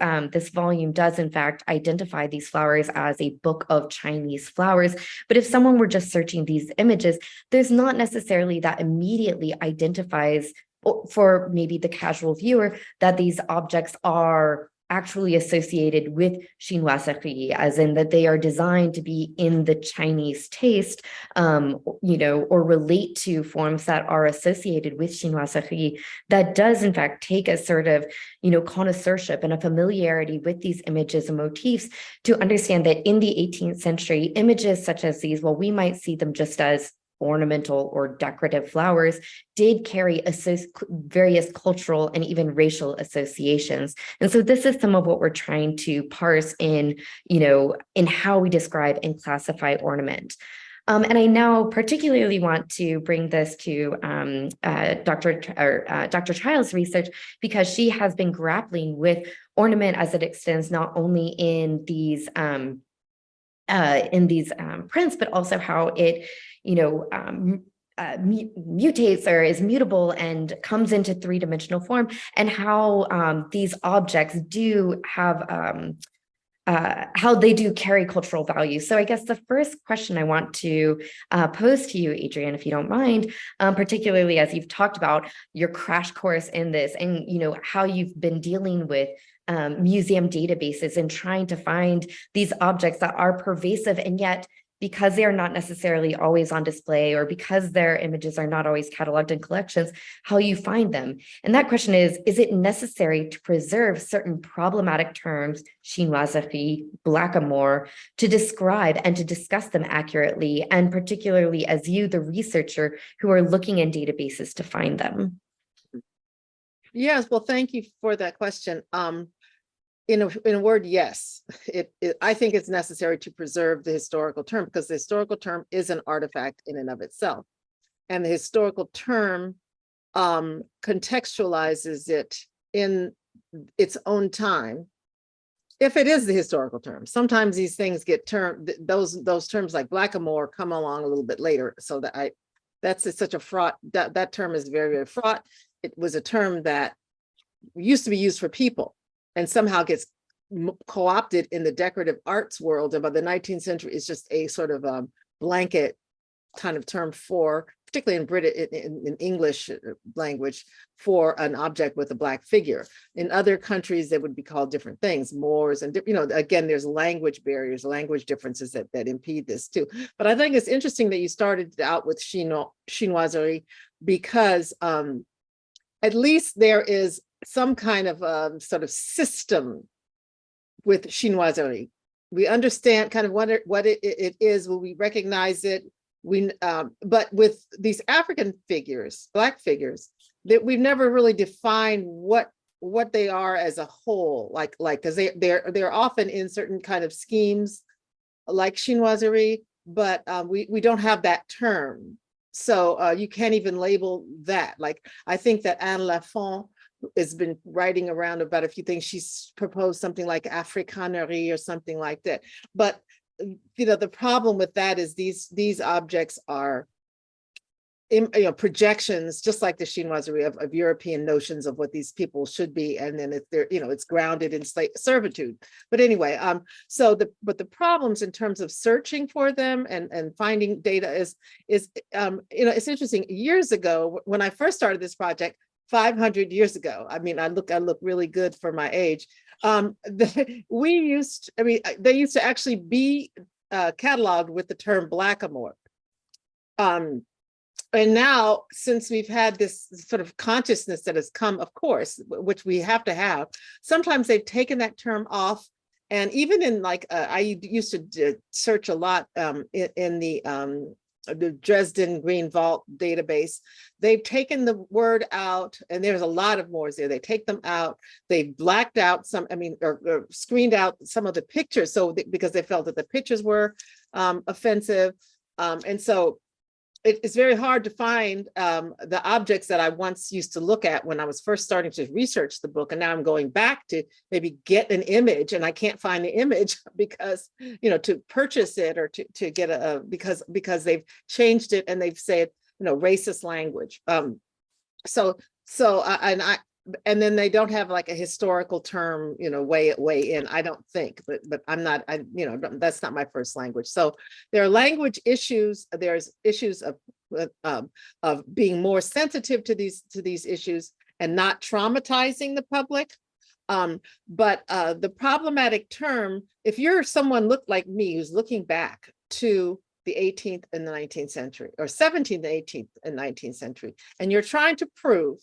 volume does in fact identify these flowers as a book of Chinese flowers. But if someone were just searching these images, there's not necessarily that immediately identifies, for maybe the casual viewer, that these objects are actually associated with chinoiserie, as in that they are designed to be in the Chinese taste, or relate to forms that are associated with chinoiserie. That does in fact take a sort of, connoisseurship and a familiarity with these images and motifs to understand that in the 18th century, images such as these, while we might see them just as ornamental or decorative flowers, did carry various cultural and even racial associations. And so this is some of what we're trying to parse in how we describe and classify ornament. And I now particularly want to bring this to Dr. Child's research, because she has been grappling with ornament as it extends not only in these prints, but also how it mutates or is mutable and comes into 3-dimensional form, and how these objects do have how they do carry cultural value. So I guess the first question I want to pose to you, Adrienne, if you don't mind, particularly as you've talked about your crash course in this, and how you've been dealing with museum databases and trying to find these objects that are pervasive, and yet because they are not necessarily always on display, or because their images are not always cataloged in collections, how you find them. And that question is it necessary to preserve certain problematic terms, chinoiserie, blackamoor, to describe and to discuss them accurately, and particularly as you, the researcher, who are looking in databases to find them? Yes, well, thank you for that question. In a word, yes, I think it's necessary to preserve the historical term, because the historical term is an artifact in and of itself. And the historical term contextualizes it in its own time, if it is the historical term. Sometimes these things get termed, those terms like blackamoor come along a little bit later. So that's such a fraught, that term is very, very fraught. It was a term that used to be used for people, and somehow gets co-opted in the decorative arts world. About the 19th century is just a sort of blanket kind of term for, particularly in British, in English language, for an object with a Black figure. In other countries, they would be called different things, Moors, and again, there's language barriers, language differences that impede this too. But I think it's interesting that you started out with chinoiserie, because at least there is some kind of sort of system with chinoiserie. We understand kind of what it is, when we recognize it. But with these African figures, Black figures, that we've never really defined what they are as a whole, like because they're often in certain kind of schemes like chinoiserie, but we don't have that term. So you can't even label that. Like, I think that Anne Lafont has been writing around about a few things. She's proposed something like africanerie or something like that. But the problem with that is these objects are projections, just like the chinoiserie of European notions of what these people should be, and then it's grounded in servitude. But anyway, but the problems in terms of searching for them and finding data is it's interesting. Years ago, when I first started this project, 500 years ago, I mean, I look really good for my age. They used to actually be cataloged with the term blackamoor. And now, since we've had this sort of consciousness that has come, of course, which we have to have, sometimes they've taken that term off. And even in I used to search a lot in the Dresden Green Vault database. They've taken the word out, and there's a lot of Moors there. They take them out. They've blacked out or screened out some of the pictures, because they felt that the pictures were offensive. And so it's very hard to find the objects that I once used to look at when I was first starting to research the book. And now I'm going back to maybe get an image, and I can't find the image because, to purchase it or to get because they've changed it and they've said, racist language. And then they don't have like a historical term, way in, I don't think, but I'm not, that's not my first language. So there are language issues. There's issues of being more sensitive to these issues and not traumatizing the public. But the problematic term, if you're someone look like me who's looking back to the 18th and the 19th century, or 17th, 18th and 19th century, and you're trying to prove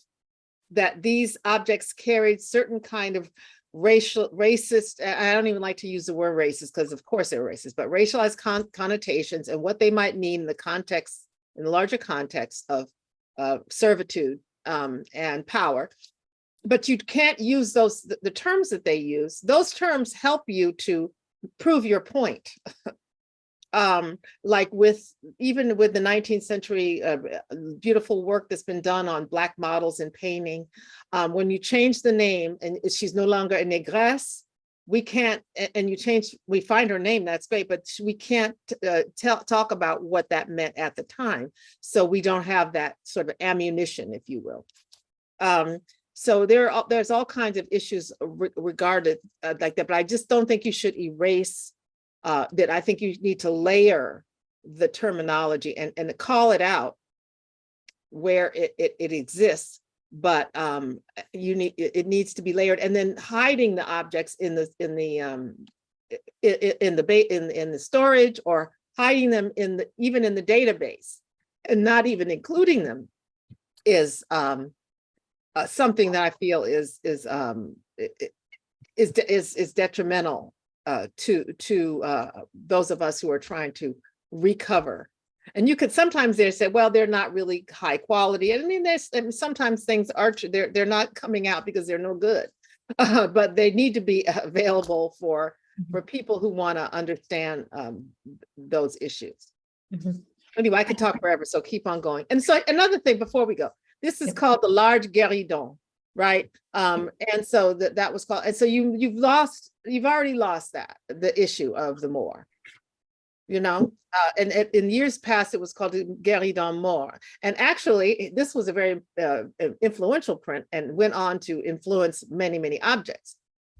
that these objects carried certain kind of racist, I don't even like to use the word racist because of course they're racist, but racialized connotations and what they might mean in the larger context of servitude and power. But you can't use the terms that they use. Those terms help you to prove your point. Like even with the 19th century beautiful work that's been done on Black models in painting, when you change the name and she's no longer a negresse, we can't, and we find her name, that's great, but we can't talk about what that meant at the time. So we don't have that sort of ammunition, if you will. So there's all kinds of issues regarded like that, but I just don't think you should erase that. I think you need to layer the terminology and call it out where it exists, but it needs to be layered, and then hiding the objects in the storage, or hiding them even in the database, and not even including them is something that I feel is detrimental to those of us who are trying to recover. And you could sometimes say, well, they're not really high quality. I mean, sometimes things are they're not coming out because they're no good, but they need to be available for people who want to understand those issues. Anyway, I could talk forever, so keep on going. And so another thing before we go, this is called the large guéridon, right? And so that was called, and so you've already lost the issue of the Moor. You know, and in years past, it was called the Guéridon Moor. And actually, this was a very influential print and went on to influence many, many objects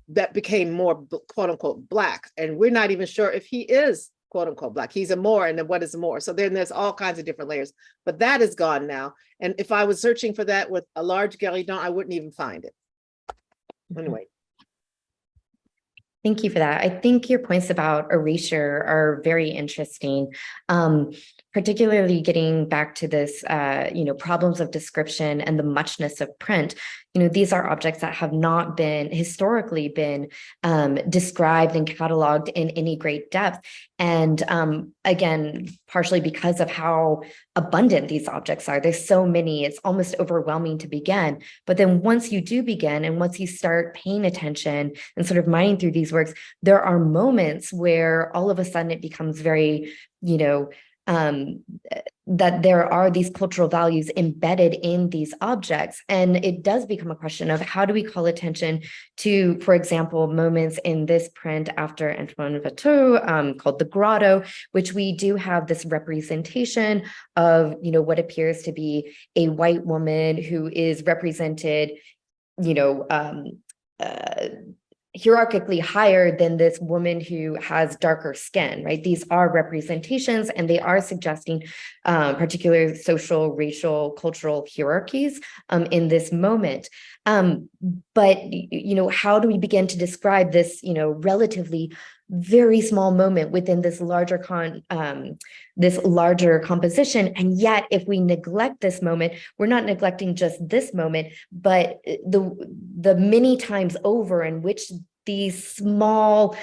that became more quote unquote Black. And we're not even sure if he is quote unquote Black. He's a Moor, and then what is a Moor? So then there's all kinds of different layers, but that is gone now. And if I was searching for that with a large Guéridon, I wouldn't even find it. Anyway. Thank you for that. I think your points about erasure are very interesting, particularly getting back to this, problems of description and the muchness of print. These are objects that have not been historically been described and cataloged in any great depth. And again, partially because of how abundant these objects are. There's so many, it's almost overwhelming to begin. But then once you do begin, and once you start paying attention and sort of mining through these works, there are moments where all of a sudden it becomes very, that there are these cultural values embedded in these objects. And it does become a question of how do we call attention to, for example, moments in this print after Antoine Watteau called The Grotto, which we do have this representation of, what appears to be a white woman who is represented, hierarchically higher than this woman who has darker skin, right? These are representations, and they are suggesting particular social, racial, cultural hierarchies in this moment. But, how do we begin to describe this, relatively very small moment within this larger composition? And yet, if we neglect this moment, we're not neglecting just this moment, but the many times over in which these small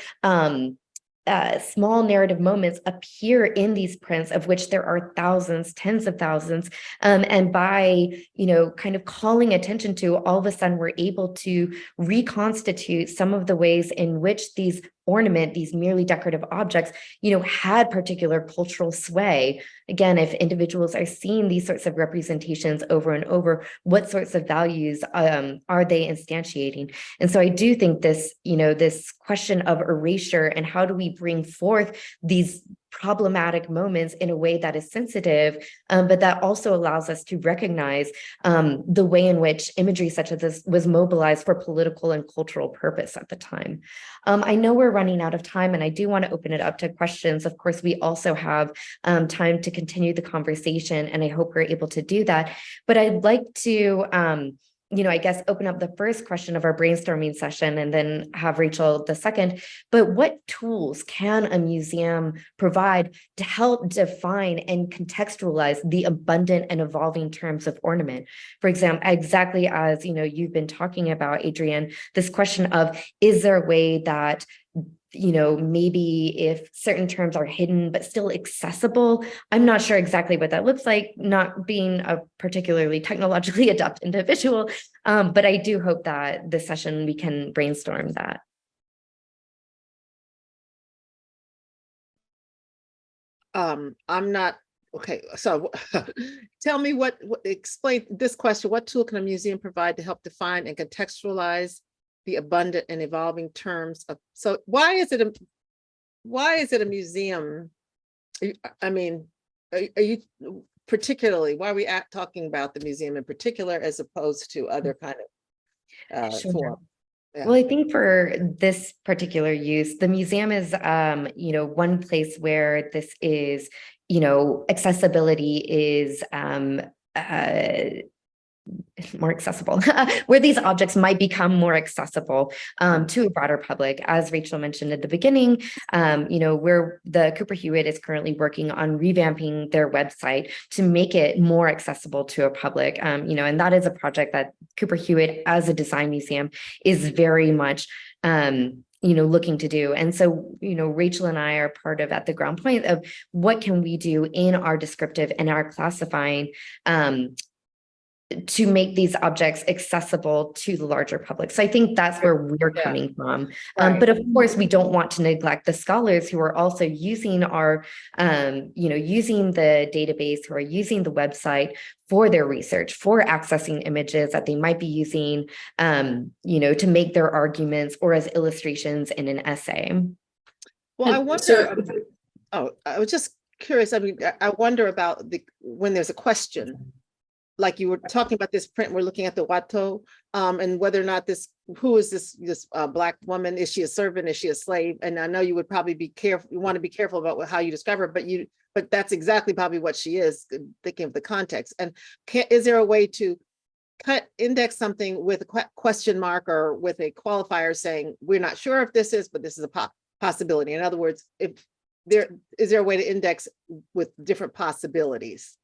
narrative moments appear in these prints, of which there are thousands, tens of thousands. And by, kind of calling attention to, all of a sudden, we're able to reconstitute some of the ways in which these merely decorative objects, had particular cultural sway. Again, if individuals are seeing these sorts of representations over and over, what sorts of values are they instantiating? And so I do think this, this question of erasure and how do we bring forth these problematic moments in a way that is sensitive, but that also allows us to recognize the way in which imagery such as this was mobilized for political and cultural purpose at the time. I know we're running out of time, and I do want to open it up to questions. Of course, we also have time to continue the conversation, and I hope we're able to do that. But I'd like to I guess open up the first question of our brainstorming session and then have Rachel the second. But what tools can a museum provide to help define and contextualize the abundant and evolving terms of ornament? For example, exactly as you've been talking about, Adrienne, this question of, is there a way that maybe if certain terms are hidden but still accessible? I'm not sure exactly what that looks like, not being a particularly technologically adept individual, but I do hope that this session we can brainstorm that. I'm not, okay, so tell me explain this question. What tool can a museum provide to help define and contextualize the abundant and evolving terms of, so why is it a museum? I mean, are you particularly, why are we talking about the museum in particular as opposed to other kind of Sure. form. Yeah. Well, I think for this particular use, the museum is, one place where this is, accessibility is more accessible, where these objects might become more accessible to a broader public. As Rachel mentioned at the beginning, where the Cooper Hewitt is currently working on revamping their website to make it more accessible to a public, and that is a project that Cooper Hewitt as a design museum is very much looking to do. And so, Rachel and I are part of at the ground point of what can we do in our descriptive and our classifying to make these objects accessible to the larger public. So I think that's where we're coming from. Right. But of course, we don't want to neglect the scholars who are also using our, using the database, who are using the website for their research, for accessing images that they might be using, to make their arguments or as illustrations in an essay. Well, I wonder, I was just curious. I mean, I wonder about when there's a question, like you were talking about this print, we're looking at the Watteau, and whether or not who is this Black woman? Is she a servant? Is she a slave? And I know you would probably be careful, you want to be careful about how you describe her, but that's exactly probably what she is, thinking of the context. And is there a way to index something with a question mark or with a qualifier saying, we're not sure if this is, but this is a possibility? In other words, is there a way to index with different possibilities?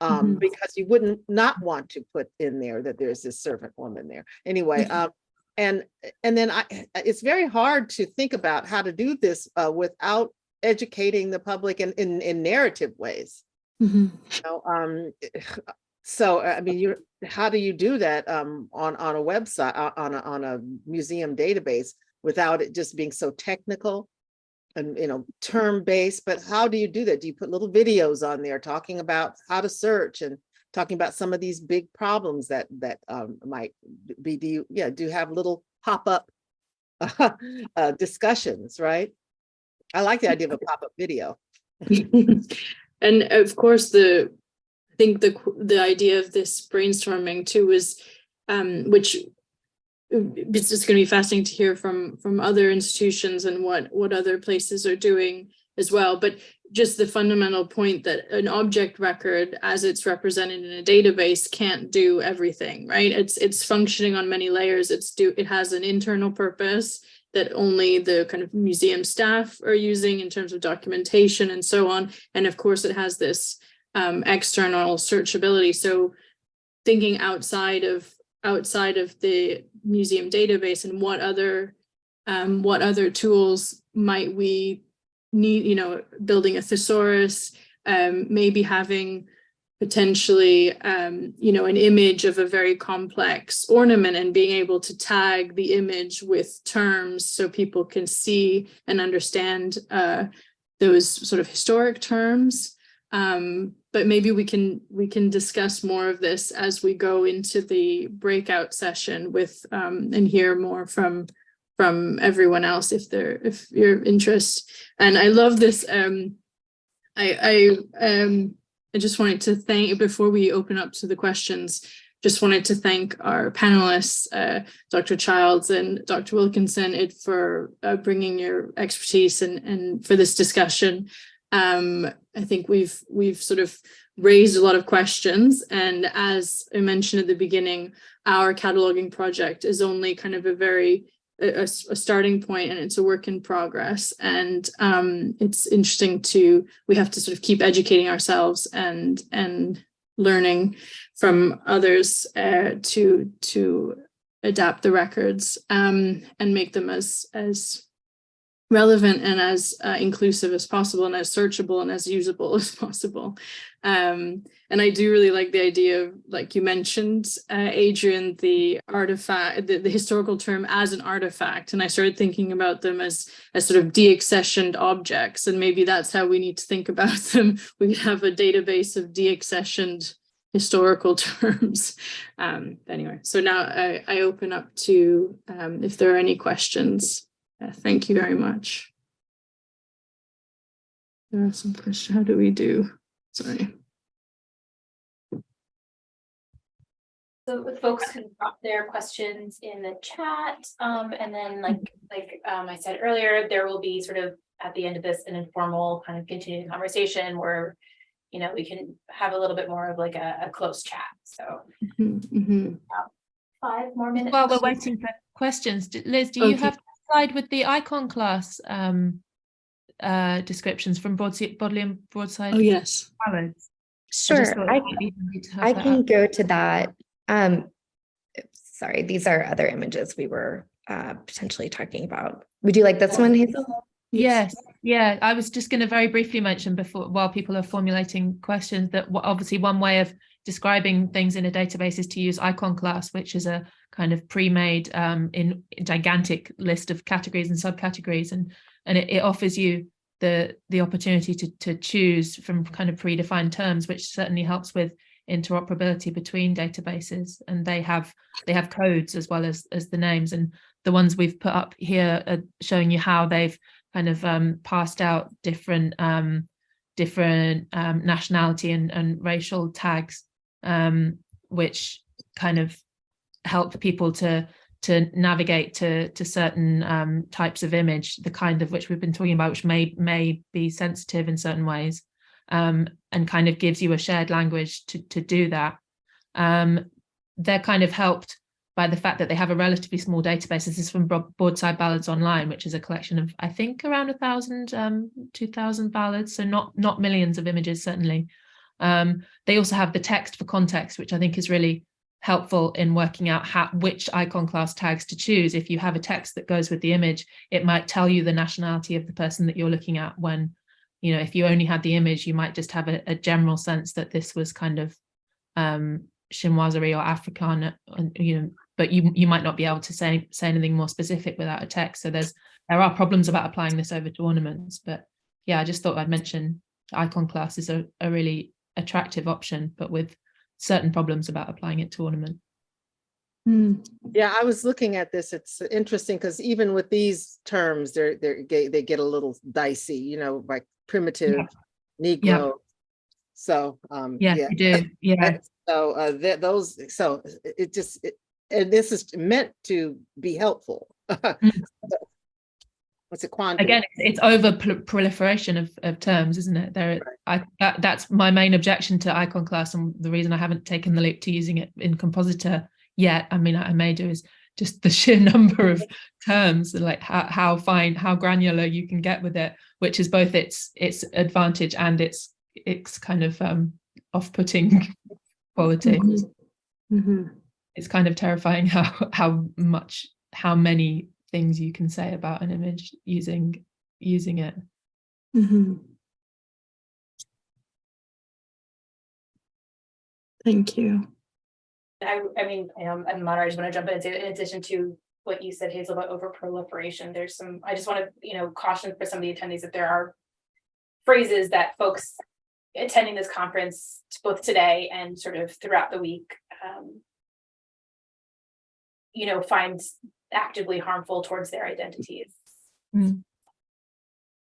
Because you wouldn't not want to put in there that there's this servant woman there. Anyway, and then it's very hard to think about how to do this without educating the public in narrative ways. So I mean, how do you do that on a website, on a museum database, without it just being so technical and term based? But how do you do that? Do you put little videos on there talking about how to search and talking about some of these big problems that might be? Do you have little pop-up discussions? Right. I like the idea of a pop-up video. And of course, I think the idea of this brainstorming too was, which it's just going to be fascinating to hear from other institutions and what other places are doing as well. But just the fundamental point that an object record, as it's represented in a database, can't do everything, right? It's functioning on many layers. It has an internal purpose that only the kind of museum staff are using in terms of documentation and so on. And of course, it has this external searchability. So thinking outside of the museum database, and what other tools might we need, building a thesaurus, maybe having potentially an image of a very complex ornament and being able to tag the image with terms so people can see and understand those sort of historic terms. But maybe we can discuss more of this as we go into the breakout session with and hear more from everyone else if you're interested. And I love this. I just wanted to thank, before we open up to the questions, just wanted to thank our panelists, Dr. Childs and Dr. Wilkinson, for bringing your expertise and for this discussion. I think we've sort of raised a lot of questions, and as I mentioned at the beginning, our cataloging project is only kind of a starting point, and it's a work in progress. And it's interesting we have to sort of keep educating ourselves and learning from others to adapt the records and make them as relevant and as inclusive as possible, and as searchable and as usable as possible. And I do really like the idea of, like you mentioned, Adrienne, the artifact, the historical term as an artifact. And I started thinking about them as sort of deaccessioned objects. And maybe that's how we need to think about them. We have a database of deaccessioned historical terms. Anyway, so now I open up to if there are any questions. Thank you very much. There are some questions. How do we do? Sorry. So folks can drop their questions in the chat, and then like I said earlier, there will be sort of at the end of this an informal kind of continuing conversation where, you know, we can have a little bit more of like a close chat. So 5 more minutes. While we're waiting for questions, Liz, do you have the slide with the icon class descriptions from Bodley and Broadside? Oh, yes. Ballads? Sure, I can go to that. Sorry, these are other images we were potentially talking about. Would you like this one, Hazel? Yes. Yeah, I was just going to very briefly mention before, while people are formulating questions, that obviously one way of describing things in a database is to use icon class, which is a kind of pre-made in gigantic list of categories and subcategories, and it offers you the opportunity to choose from kind of predefined terms, which certainly helps with interoperability between databases. And they have codes as well as the names, and the ones we've put up here are showing you how they've kind of passed out different nationality and racial tags, which kind of help people to navigate to certain types of image, the kind of which we've been talking about, which may be sensitive in certain ways, and kind of gives you a shared language to do that. They're kind of helped by the fact that they have a relatively small database. This is from Broadside Ballads Online, which is a collection of, I think, around 2,000 ballads, so not millions of images, certainly. They also have the text for context, which I think is really helpful in working out which icon class tags to choose. If you have a text that goes with the image, it might tell you the nationality of the person that you're looking at, when, you know, if you only had the image, you might just have a general sense that this was kind of chinoiserie or Afrikaner, you know, but you might not be able to say anything more specific without a text. So there are problems about applying this over to ornaments. But yeah, I just thought I'd mention icon class is a really attractive option, but with certain problems about applying it to ornament. Yeah, I was looking at this. It's interesting because even with these terms, they get a little dicey, you know, like primitive, Negro. Yeah. So you do. Yeah. So and this is meant to be helpful. What's a quantum? Again, it's over proliferation of terms, isn't it? That's my main objection to icon class, and the reason I haven't taken the leap to using it in Compositor yet. I mean, I may do, is just the sheer number of terms, like how fine, how granular you can get with it, which is both its advantage and its kind of off-putting quality. It's kind of terrifying how many things you can say about an image using it. Thank you. I mean, and Mara, I just want to jump in and say, in addition to what you said, Hazel, about over proliferation, there's some, I just want to, you know, caution for some of the attendees that there are phrases that folks attending this conference, both today and sort of throughout the week, you know, find actively harmful towards their identities. And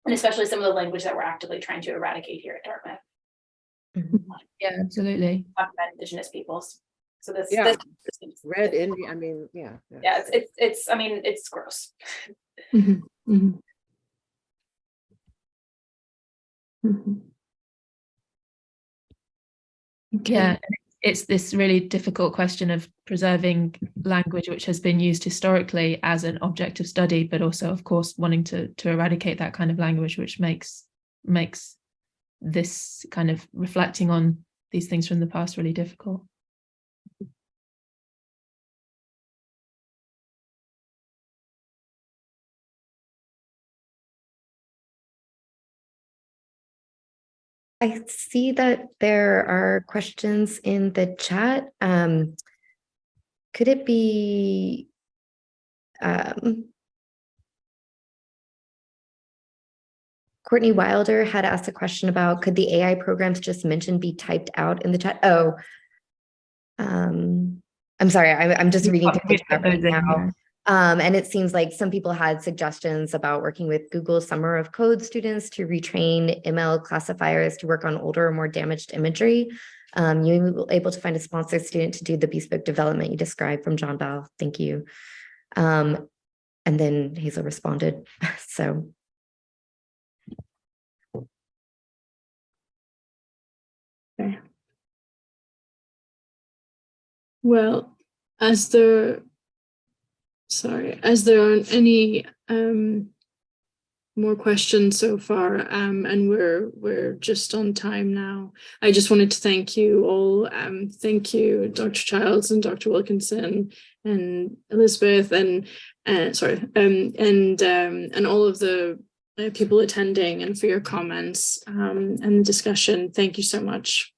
especially some of the language that we're actively trying to eradicate here at Dartmouth. Yeah, absolutely. Talk about Indigenous peoples. So this Red Indian, I mean, it's I mean, it's gross. Yeah, it's this really difficult question of preserving language which has been used historically as an object of study, but also, of course, wanting to eradicate that kind of language, which makes this kind of reflecting on these things from the past really difficult. I see that there are questions in the chat. Could it be Courtney Wilder had asked a question about, could the AI programs just mentioned be typed out in the chat? Oh, I'm sorry, I'm just reading through the chat right now. And it seems like some people had suggestions about working with Google's Summer of Code students to retrain ML classifiers to work on older, more damaged imagery. You were able to find a sponsored student to do the bespoke development you described from John Bell. Thank you. And then Hazel responded. So. Okay. Well, as there aren't any more questions so far, and we're just on time now, I just wanted to thank you all. Thank you, Dr. Childs and Dr. Wilkinson and Elizabeth and all of the people attending, and for your comments and the discussion. Thank you so much.